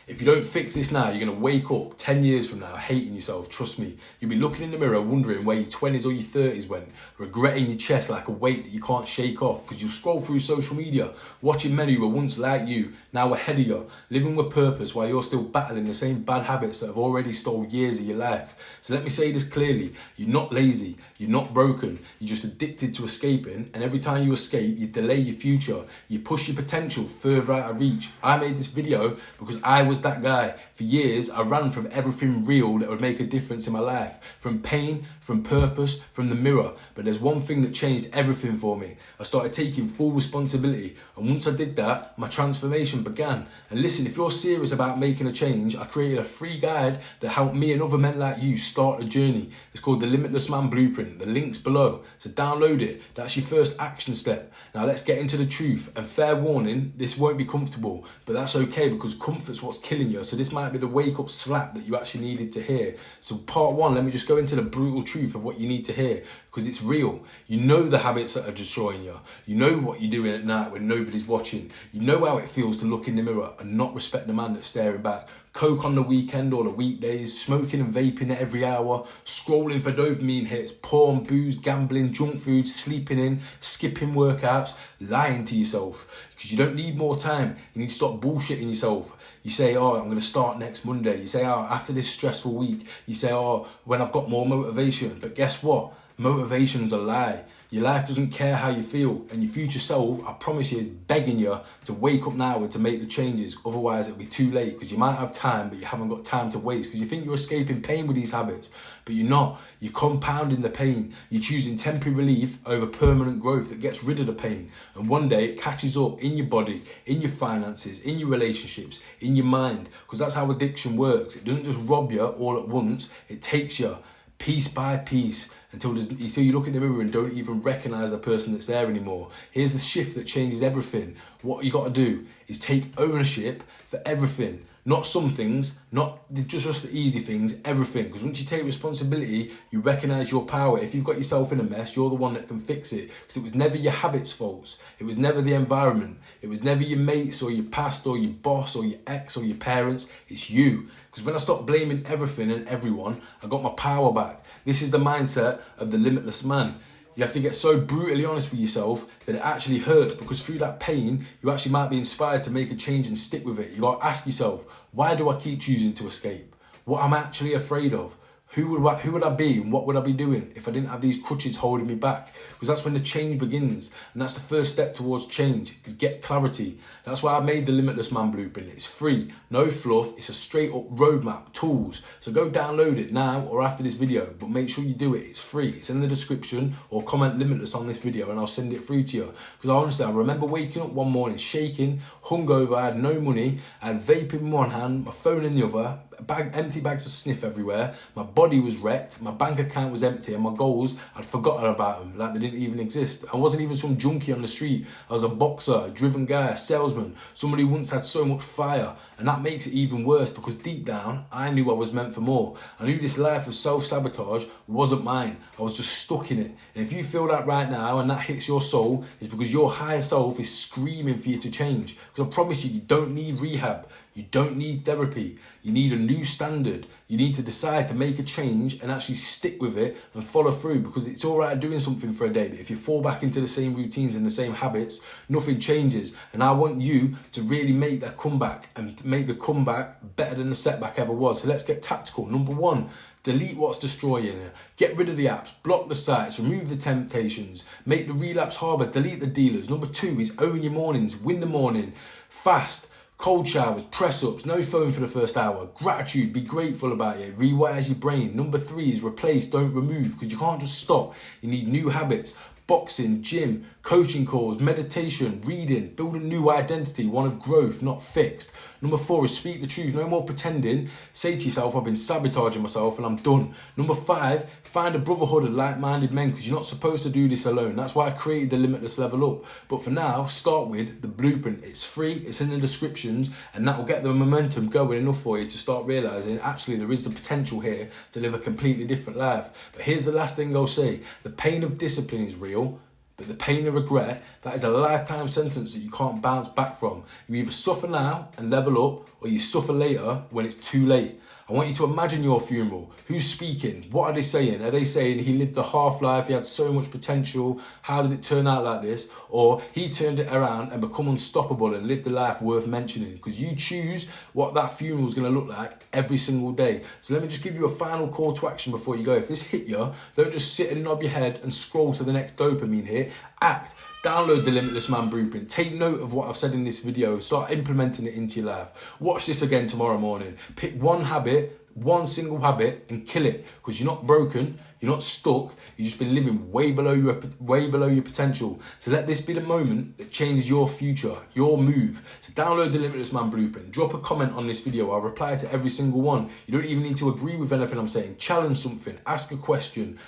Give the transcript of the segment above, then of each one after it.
If you don't fix this now, you're going to wake up 10 years from now hating yourself. Trust me. You'll be looking in the mirror wondering where your 20s or your 30s went, regretting your chest like a weight that you can't shake off because you'll scroll through social media, watching men who were once like you, now ahead of you, living with purpose while you're still battling the same bad habits that have already stole years of your life. So let me say this clearly. You're not lazy. You're not broken. You're just addicted to escaping, and every time you escape, you delay your future. You push your potential further out of reach. I made this video because I was that guy. For years, I ran from everything real that would make a difference in my life. From pain, from purpose, from the mirror. But there's one thing that changed everything for me. I started taking full responsibility. And once I did that, my transformation began. And listen, if you're serious about making a change, I created a free guide that helped me and other men like you start a journey. It's called the Limitless Man Blueprint. The link's below. So download it. That's your first action step. Now let's get into the truth. And fair warning, this won't be comfortable. But that's okay because comfort's what's killing you. So this might be the wake-up slap that you actually needed to hear. So part one, let me just go into the brutal truth of what you need to hear because it's real. You know the habits that are destroying you. You know what you're doing at night when nobody's watching. You know how it feels to look in the mirror and not respect the man that's staring back. Coke on the weekend or the weekdays, smoking and vaping at every hour, scrolling for dopamine hits, porn, booze, gambling, junk food, sleeping in, skipping workouts, lying to yourself because you don't need more time. You need to stop bullshitting yourself. You say, oh, I'm going to start next Monday. You say, oh, after this stressful week. You say, oh, when I've got more motivation. But guess what? Motivation's a lie. Your life doesn't care how you feel, and your future self, I promise you, is begging you to wake up now and to make the changes. Otherwise, it'll be too late because you might have time, but you haven't got time to waste because you think you're escaping pain with these habits, but you're not. You're compounding the pain. You're choosing temporary relief over permanent growth that gets rid of the pain. And one day it catches up in your body, in your finances, in your relationships, in your mind, because that's how addiction works. It doesn't just rob you all at once. It takes you piece by piece until you look in the mirror and don't even recognize the person that's there anymore. Here's the shift that changes everything. What you got to do is take ownership for everything. Not some things, not just the easy things, everything. Because once you take responsibility, you recognize your power. If you've got yourself in a mess, you're the one that can fix it. Because it was never your habits' faults. It was never the environment. It was never your mates or your past or your boss or your ex or your parents. It's you. Because when I stopped blaming everything and everyone, I got my power back. This is the mindset of the limitless man. You have to get so brutally honest with yourself that it actually hurts, because through that pain, you actually might be inspired to make a change and stick with it. You got to ask yourself, why do I keep choosing to escape? What I'm actually afraid of? Who would I be and what would I be doing if I didn't have these crutches holding me back? Because that's when the change begins. And that's the first step towards change, is get clarity. That's why I made the Limitless Man Blueprint. It's free, no fluff. It's a straight up roadmap, tools. So go download it now or after this video, but make sure you do it. It's free. It's in the description, or comment Limitless on this video and I'll send it through to you. Because honestly, I remember waking up one morning shaking, hungover, I had no money, I had vape in one hand, my phone in the other, empty bags of sniff everywhere, my body was wrecked, my bank account was empty, and my goals, I'd forgotten about them, like they didn't even exist. I wasn't even some junkie on the street. I was a boxer, a driven guy, a salesman, somebody who once had so much fire. And that makes it even worse, because deep down, I knew I was meant for more. I knew this life of self-sabotage wasn't mine. I was just stuck in it. And if you feel that right now and that hits your soul, it's because your higher self is screaming for you to change. Because I promise you, you don't need rehab. You don't need therapy. You need a new standard. You need to decide to make a change and actually stick with it and follow through, because it's all right doing something for a day, but if you fall back into the same routines and the same habits, nothing changes. And I want you to really make that comeback, and make the comeback better than the setback ever was. So let's get tactical. Number one, delete what's destroying you. Get rid of the apps, block the sites, remove the temptations, make the relapse harder, delete the dealers. Number two is own your mornings, win the morning, fast, cold showers, press-ups, no phone for the first hour, gratitude, be grateful about it, rewires your brain. Number three is replace, don't remove, because you can't just stop. You need new habits. Boxing, gym, coaching calls, meditation, reading, build a new identity, one of growth, not fixed. Number four is speak the truth, no more pretending. Say to yourself, I've been sabotaging myself and I'm done. Number five, find a brotherhood of like-minded men, because you're not supposed to do this alone. That's why I created the Limitless Level Up. But for now, start with the blueprint. It's free, it's in the descriptions, and that will get the momentum going enough for you to start realising actually there is the potential here to live a completely different life. But here's the last thing I'll say. The pain of discipline is real, but the pain of regret, that is a lifetime sentence that you can't bounce back from. You either suffer now and level up, or you suffer later when it's too late. I want you to imagine your funeral. Who's speaking? What are they saying? Are they saying he lived a half life, he had so much potential, how did it turn out like this? Or he turned it around and become unstoppable and lived a life worth mentioning? Because you choose what that funeral is going to look like every single day. So let me just give you a final call to action before you go. If this hit you, don't just sit and nod your head and scroll to the next dopamine hit. Act. Download the Limitless Man Blueprint. Take note of what I've said in this video. Start implementing it into your life. Watch this again tomorrow morning. Pick one habit, one single habit, and kill it. Because you're not broken, you're not stuck. You've just been living way below your potential. So let this be the moment that changes your future, your move. So download the Limitless Man Blueprint. Drop a comment on this video. I'll reply to every single one. You don't even need to agree with anything I'm saying. Challenge something. Ask a question.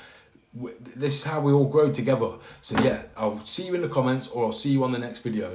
This is how we all grow together. So yeah, I'll see you in the comments, or I'll see you on the next video.